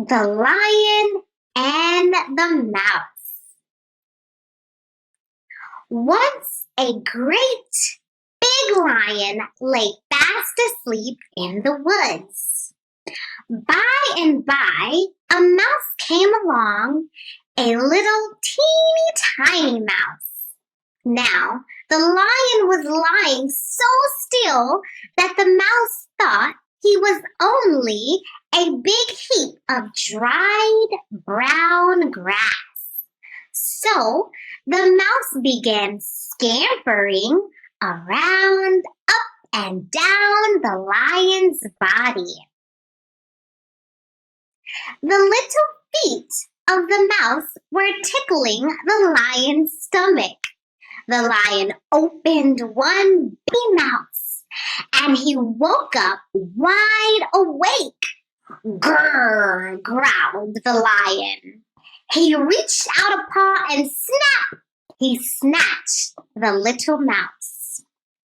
The Lion and the Mouse. Once a great big lion lay fast asleep in the woods. By and by, a mouse came along, a little teeny tiny mouse. Now, the lion was lying so still that the mouse thought he was only a big heap of dried brown grass. So the mouse began scampering around, up and down the lion's body. The little feet of the mouse were tickling the lion's stomach. The lion opened one big mouth, and he woke up wide awake. Grrr, growled the lion. He reached out a paw and snap! He snatched the little mouse.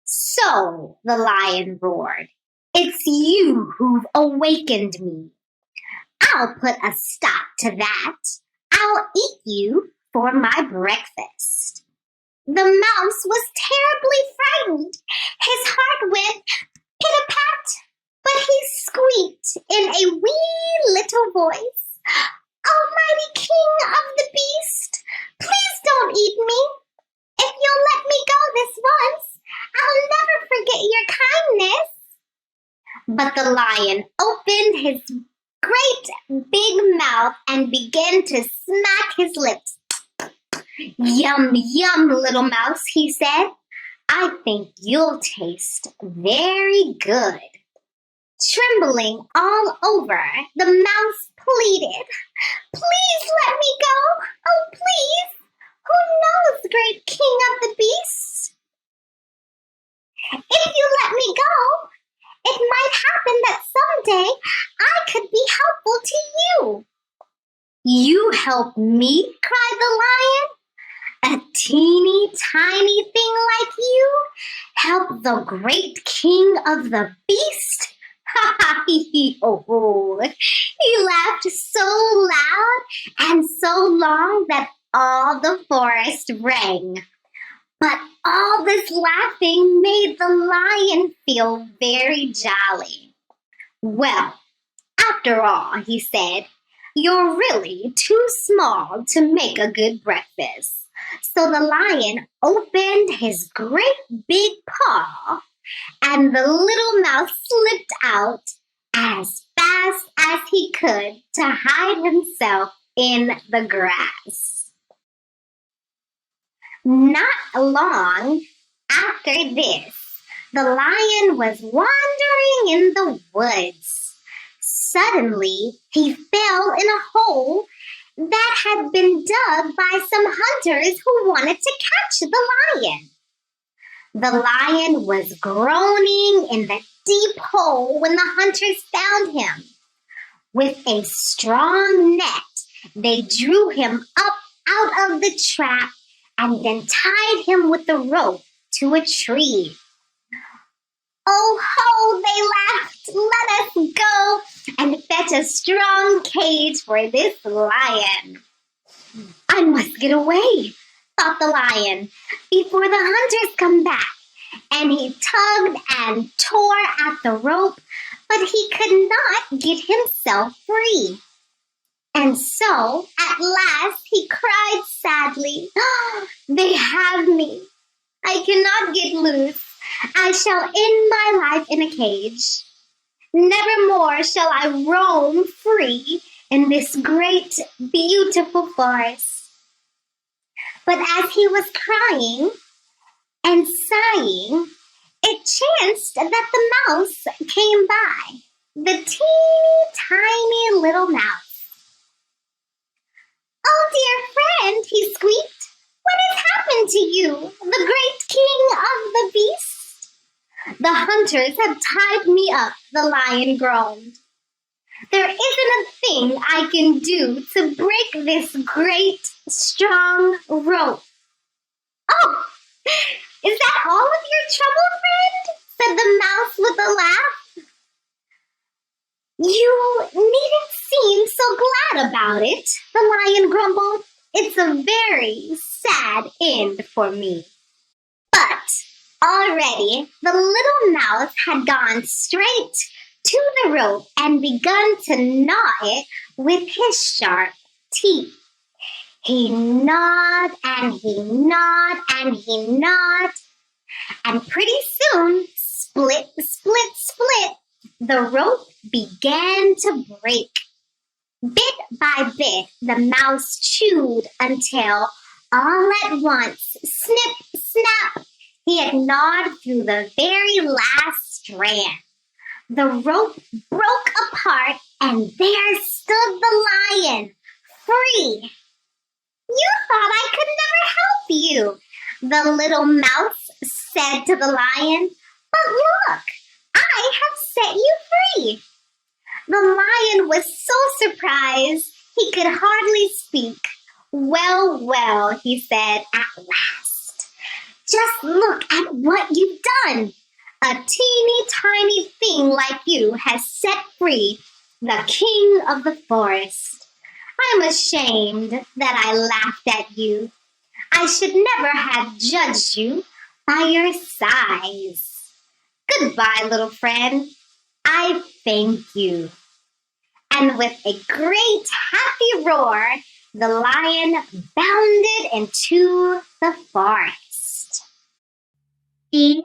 So, the lion roared, it's you who've awakened me. I'll put a stop to that. I'll eat you for my breakfast. The mouse was terribly frightened. His heart went pit-a-pat, but he squeaked in a wee little voice, Almighty King of the Beast, please don't eat me. If you'll let me go this once, I'll never forget your kindness. But the lion opened his great big mouth and began to smack his lips. Yum, yum, little mouse, he said. I think you'll taste very good. Trembling all over, the mouse pleaded, please let me go. Oh, please. Who knows, great king of the beasts? If you let me go, it might happen that someday I could be helpful to you. You help me, cried the lion. A teeny tiny thing like you help the great king of the beast? Ha ha hee ho ho. He laughed so loud and so long that all the forest rang. But all this laughing made the lion feel very jolly. Well, after all, he said, you're really too small to make a good breakfast. So the lion opened his great big paw, and the little mouse slipped out as fast as he could to hide himself in the grass. Not long after this, the lion was wandering in the woods. Suddenly, he fell in a hole that had been dug by some hunters who wanted to catch the lion. The lion was groaning in the deep hole when the hunters found him. With a strong net, they drew him up out of the trap and then tied him with a rope to a tree. Oh ho, they laughed, let us go and fetch a strong cage for this lion. I must get away, thought the lion, before the hunters come back. And he tugged and tore at the rope, but he could not get himself free. And so, at last, he cried sadly, they have me. I cannot get loose. I shall end my life in a cage. Never more shall I roam free in this great, beautiful forest. But as he was crying and sighing, it chanced that the mouse came by, the teeny tiny little mouse. Oh, dear friend, he squeaked, what has happened to you, the great king of the beasts? The hunters have tied me up, the lion groaned. There isn't a thing I can do to break this great, strong rope. Oh, is that all of your trouble, friend? Said the mouse with a laugh. You needn't seem so What about it? The lion grumbled. It's a very sad end for me. But already the little mouse had gone straight to the rope and begun to gnaw it with his sharp teeth. He gnawed and he gnawed and he gnawed, and pretty soon, split, split, split, the rope began to break. Bit by bit, the mouse chewed until, all at once, snip, snap, he had gnawed through the very last strand. The rope broke apart, and there stood the lion, free. You thought I could never help you, the little mouse said to the lion. But look, I have set you free. The lion was so surprised he could hardly speak. Well, well, he said at last. Just look at what you've done. A teeny tiny thing like you has set free the king of the forest. I'm ashamed that I laughed at you. I should never have judged you by your size. Goodbye, little friend. I thank you. And with a great happy roar, the lion bounded into the forest. The